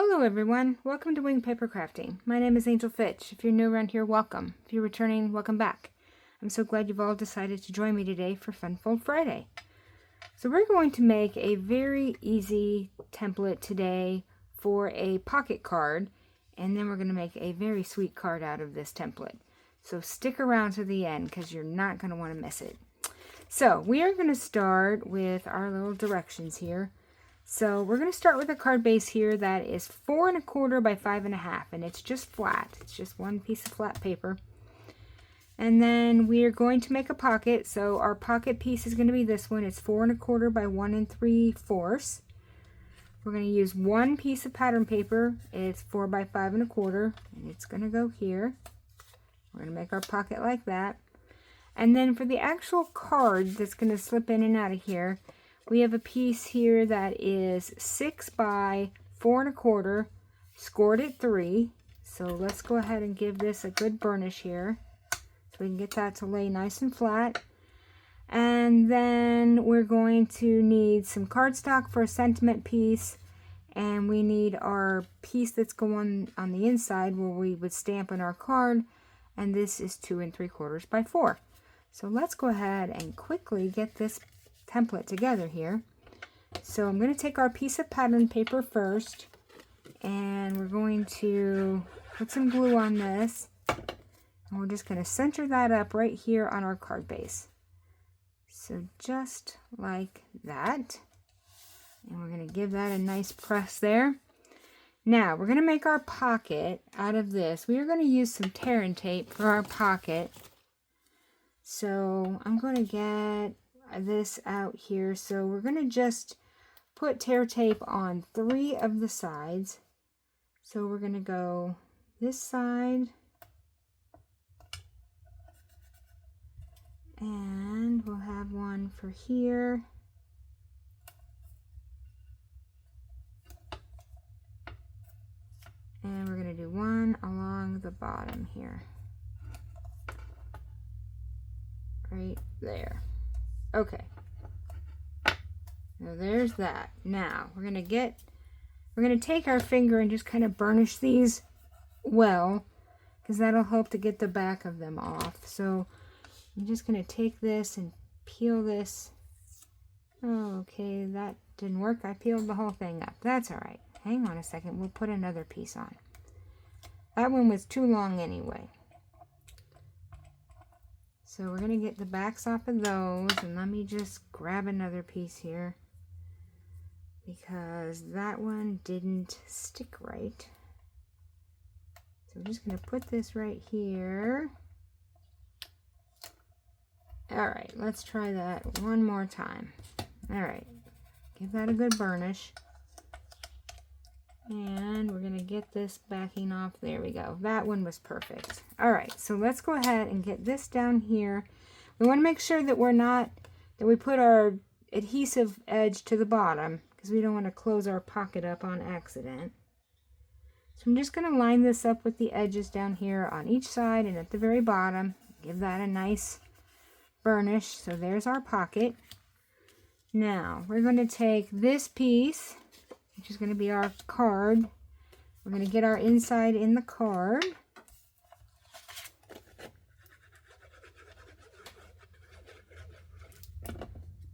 Hello everyone, welcome to Wing Papercrafting. My name is Angel Fitch. If you're new around here, welcome. If you're returning, welcome back. I'm so glad you've all decided to join me today for Fun Fold Friday. So we're going to make a very easy template today for a pocket card, and then we're going to make a very sweet card out of this template. So stick around to the end because you're not going to want to miss it. So we are going to start with our little directions here. So we're going to start with a card base here that is 4 1/4 by 5 1/2, and it's just flat. It's just one piece of flat paper. And then we are going to make a pocket. So our pocket piece is going to be this one. It's 4 1/4 by 1 3/4. We're going to use one piece of pattern paper. It's 4 by 5 1/4, and it's going to go here. We're going to make our pocket like that. And then for the actual card that's going to slip in and out of here, we have a piece here that is 6 by 4 1/4, scored at 3. So let's go ahead and give this a good burnish here, so we can get that to lay nice and flat. And then we're going to need some cardstock for a sentiment piece, and we need our piece that's going on the inside where we would stamp in our card, and this is 2 3/4 by 4. So let's go ahead and quickly get this template together here. So I'm going to take our piece of pattern paper first, and we're going to put some glue on this, and we're just going to center that up right here on our card base. So just like that, and we're going to give that a nice press there. Now we're going to make our pocket out of this. We are going to use some tear and tape for our pocket. So I'm going to get this out here. So we're going to just put tear tape on 3 of the sides. So we're going to go this side, and we'll have one for here, and we're going to do one along the bottom here, right there. Okay, so there's that. Now we're gonna take our finger and just kind of burnish these well, because that'll help to get the back of them off. So I'm just gonna take this and peel this. Oh, okay, that didn't work. I peeled the whole thing up. That's all right. Hang on a second. We'll put another piece on. That one was too long anyway. So we're going to get the backs off of those, and let me just grab another piece here, because that one didn't stick right. So I'm just going to put this right here. Alright, let's try that one more time. Alright, give that a good burnish. And we're going to get this backing off. There we go. That one was perfect. All right, so let's go ahead and get this down here. We want to make sure that we put our adhesive edge to the bottom, because we don't want to close our pocket up on accident. So I'm just going to line this up with the edges down here on each side and at the very bottom. Give that a nice burnish. So there's our pocket. Now we're going to take this piece, which is going to be our card. We're going to get our inside in the card.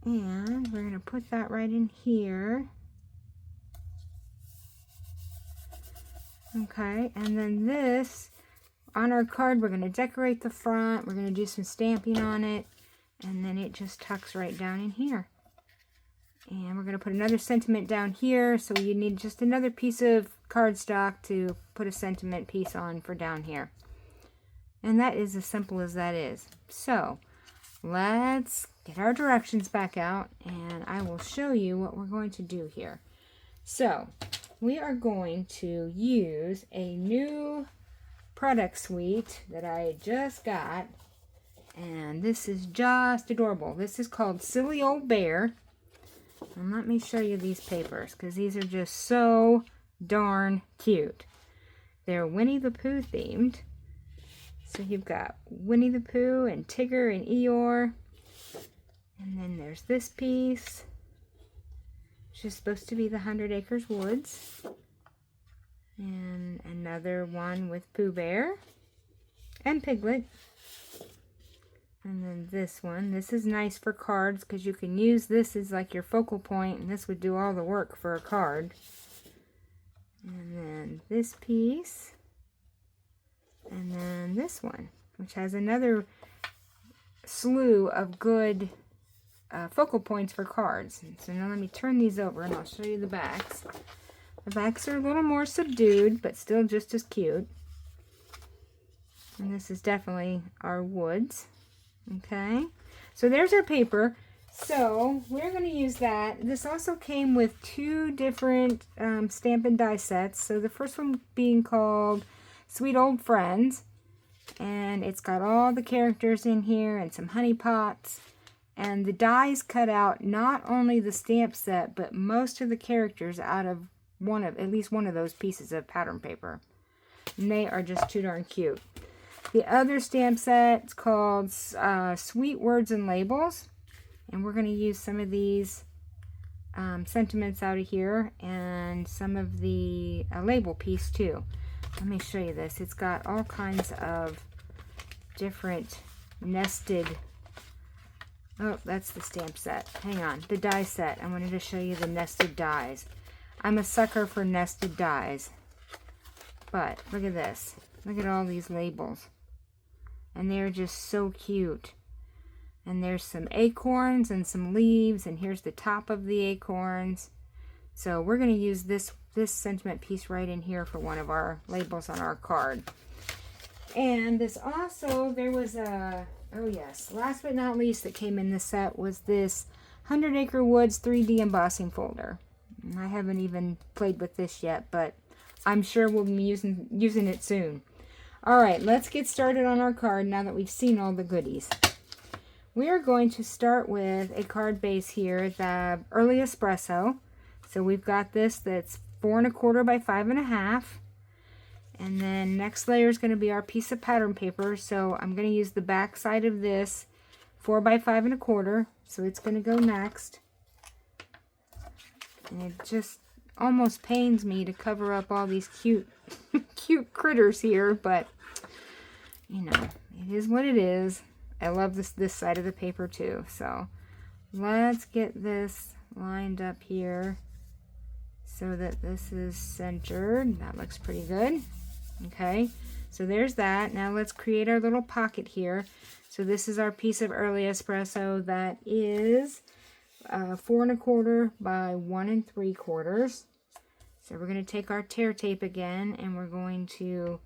And we're going to put that right in here. Okay, and then this, on our card, we're going to decorate the front. We're going to do some stamping on it. And then it just tucks right down in here. And we're going to put another sentiment down here, so you need just another piece of cardstock to put a sentiment piece on for down here. And that is as simple as that is. So let's get our directions back out, and I will show you what we're going to do here. So we are going to use a new product suite that I just got, and this is just adorable. This is called Silly Old Bear. And let me show you these papers, because these are just so darn cute. They're Winnie the Pooh themed. So you've got Winnie the Pooh and Tigger and Eeyore. And then there's this piece, which is supposed to be the 100 Acres Woods. And another one with Pooh Bear and Piglet. And then this one. This is nice for cards because you can use this as like your focal point, and this would do all the work for a card. And then this piece. And then this one, which has another slew of good focal points for cards. And so now let me turn these over and I'll show you the backs. The backs are a little more subdued, but still just as cute. And this is definitely our woods. Okay, so there's our paper. So we're going to use that. This also came with two different Stampin' die sets. So the first one being called Sweet Old Friends. And it's got all the characters in here and some honey pots. And the dies cut out not only the stamp set, but most of the characters out of at least one of those pieces of pattern paper. And they are just too darn cute. The other stamp set's called Sweet Words and Labels. And we're going to use some of these sentiments out of here and some of the label piece too. Let me show you this. It's got all kinds of different nested... Oh, that's the stamp set. Hang on. The die set. I wanted to show you the nested dies. I'm a sucker for nested dies. But look at this. Look at all these labels. And they're just so cute. And there's some acorns and some leaves. And here's the top of the acorns. So we're going to use this sentiment piece right in here for one of our labels on our card. And this also, there was a... Oh yes, last but not least that came in this set was this 100 Acre Woods 3D embossing folder. I haven't even played with this yet, but I'm sure we'll be using it soon. Alright, let's get started on our card now that we've seen all the goodies. We are going to start with a card base here, the Early Espresso. So we've got this that's 4 1/4 by 5 1/2. And then next layer is going to be our piece of pattern paper. So I'm going to use the back side of this 4 by 5 1/4. So it's going to go next. And it just almost pains me to cover up all these cute, cute critters here. But, you know, it is what it is. I love this side of the paper too. So let's get this lined up here so that this is centered. That looks pretty good. Okay, so there's that. Now let's create our little pocket here. So this is our piece of Early Espresso that is 4 1/4 by 1 3/4. So we're going to take our tear tape again and we're going to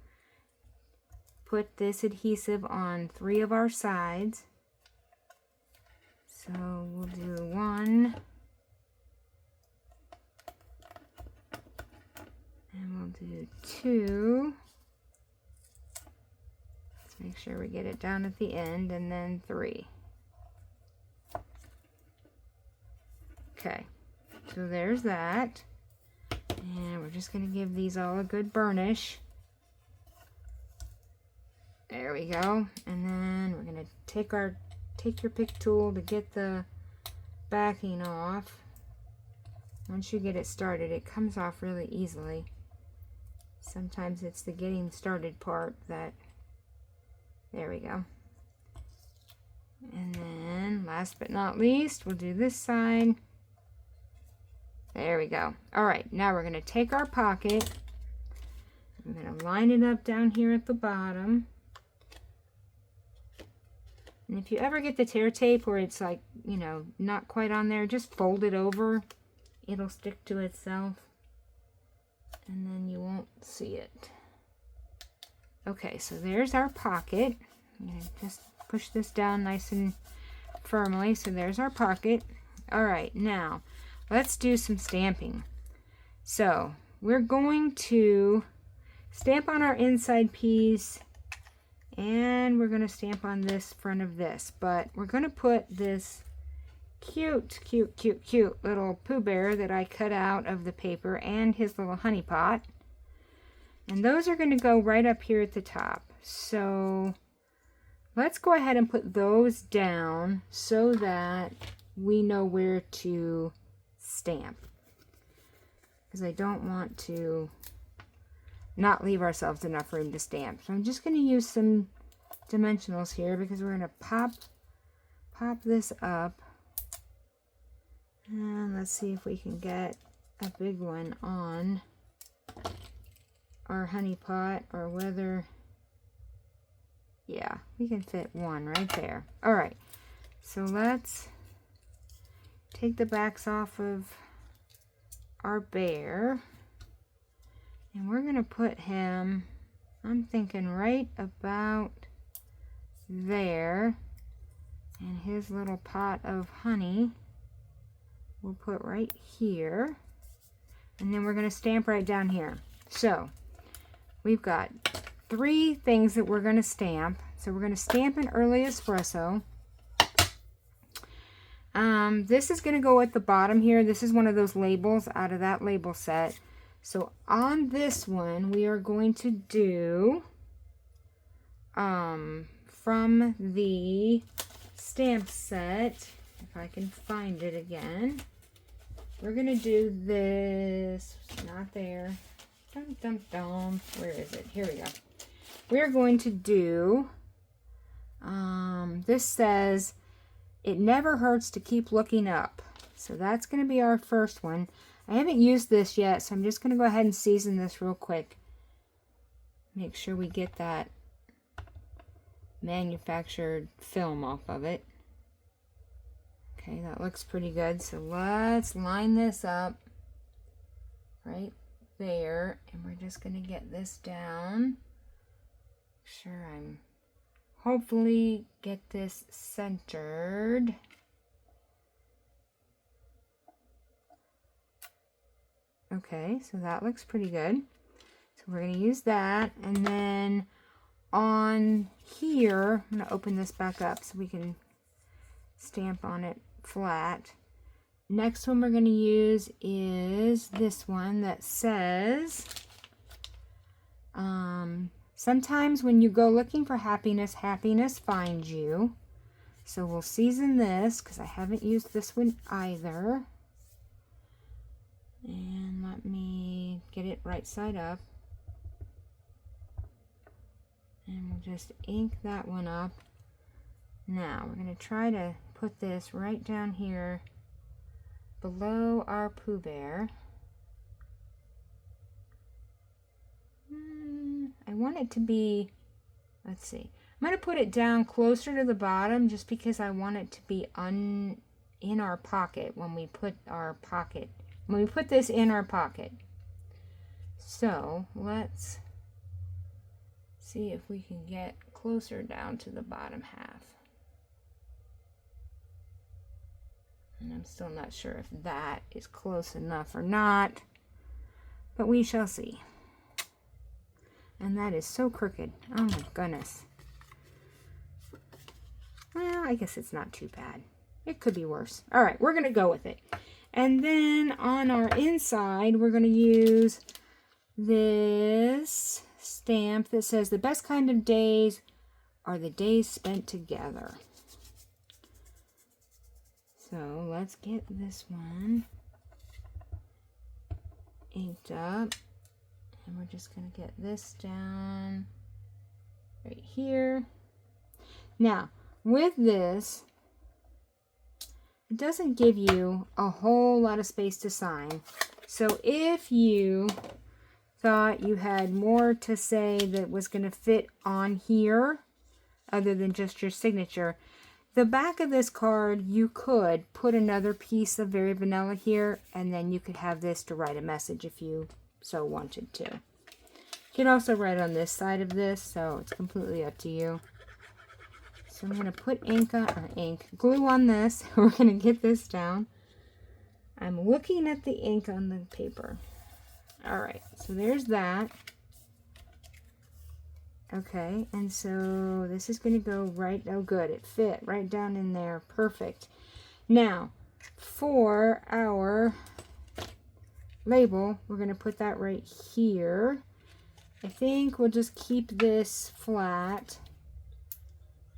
put this adhesive on 3 of our sides. So we'll do 1. And we'll do 2. Let's make sure we get it down at the end, and then 3. Okay, so there's that. And we're just going to give these all a good burnish. There we go. And then we're going to take your pick tool to get the backing off. Once you get it started, it comes off really easily. Sometimes it's the getting started part that... There we go. And then, last but not least, we'll do this side. There we go. Alright, now we're going to take our pocket. I'm going to line it up down here at the bottom. And if you ever get the tear tape where it's like, you know, not quite on there, just fold it over. It'll stick to itself. And then you won't see it. Okay, so there's our pocket. I'm going to just push this down nice and firmly. So there's our pocket. Alright, now let's do some stamping. So we're going to stamp on our inside piece and we're going to stamp on this front of this. But we're going to put this cute little Pooh Bear that I cut out of the paper and his little honey pot. And those are going to go right up here at the top. So let's go ahead and put those down so that we know where to stamp. Because I don't want to not leave ourselves enough room to stamp. So I'm just going to use some dimensionals here because we're going to pop this up. And let's see if we can get a big one on our honey pot, or whether, yeah, we can fit one right there. All right, so let's take the backs off of our bear, and we're gonna put him, I'm thinking right about there, and his little pot of honey we'll put right here, and then we're going to stamp right down here. So we've got 3 things that we're going to stamp. So we're going to stamp an early espresso. This is going to go at the bottom here. This is one of those labels out of that label set. So on this one we are going to do from the stamp set, if I can find it again, we're going to do this, not there, dum dum dum, where is it? Here we go. We're going to do, this says, it never hurts to keep looking up. So that's going to be our first one. I haven't used this yet, so I'm just going to go ahead and season this real quick. Make sure we get that manufactured film off of it. Okay, that looks pretty good. So let's line this up right there, and we're just going to get this down. Sure, I'm hopefully get this centered. Okay, so that looks pretty good. So we're going to use that, and then on here, I'm going to open this back up so we can stamp on it flat. Next one we're going to use is this one that says, sometimes when you go looking for happiness, happiness finds you. So we'll season this because I haven't used this one either. And let me get it right side up. And we'll just ink that one up. Now we're going to try to put this right down here below our Pooh Bear. I want it to be, let's see, I'm going to put it down closer to the bottom just because I want it to be in our pocket when we put this in our pocket. So let's see if we can get closer down to the bottom half. And I'm still not sure if that is close enough or not, but we shall see. And that is so crooked. Oh my goodness. Well, I guess it's not too bad. It could be worse. All right, we're going to go with it. And then on our inside, we're going to use this stamp that says the best kind of days are the days spent together. So let's get this one inked up. And we're just going to get this down right here. Now, with this, it doesn't give you a whole lot of space to sign. So if you thought you had more to say that was going to fit on here, other than just your signature, the back of this card, you could put another piece of Very Vanilla here, and then you could have this to write a message if you so wanted to. You can also write on this side of this, so it's completely up to you. So I'm going to put glue on this. We're going to get this down. I'm looking at the ink on the paper. All right, so there's that. Okay, and so this is going to go right, oh good, it fit right down in there, perfect. Now, for our label, we're going to put that right here. I think we'll just keep this flat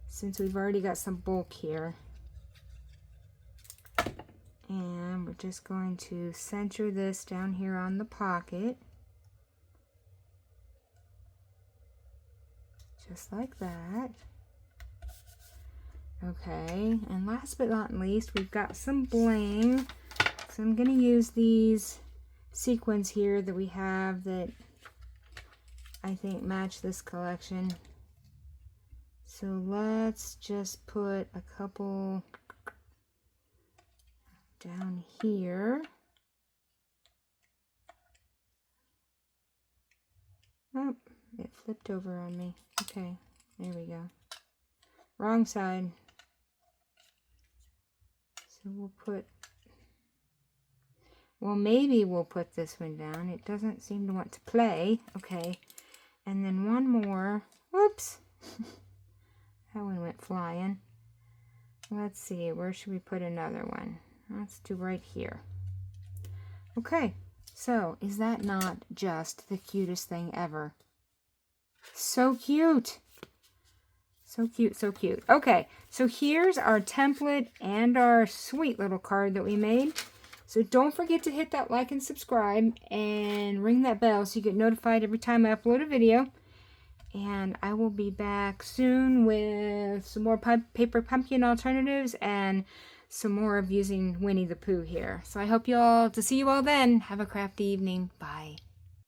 since we've already got some bulk here. And we're just going to center this down here on the pocket. Just like that. Okay, and last but not least, we've got some bling. So I'm going to use these sequins here that we have that I think match this collection. So let's just put a couple down here. Oh, it flipped over on me. Okay, there we go. Wrong side. So we'll put, well, maybe we'll put this one down. It doesn't seem to want to play. Okay, and then one more. Whoops. That one went flying. Let's see, where should we put another one? Let's do right here. Okay, so is that not just the cutest thing ever? So cute. So cute, so cute. Okay, so here's our template and our sweet little card that we made. So don't forget to hit that like and subscribe and ring that bell so you get notified every time I upload a video. And I will be back soon with some more paper pumpkin alternatives and some more of using Winnie the Pooh here. So I hope to see you all then. Have a crafty evening. Bye.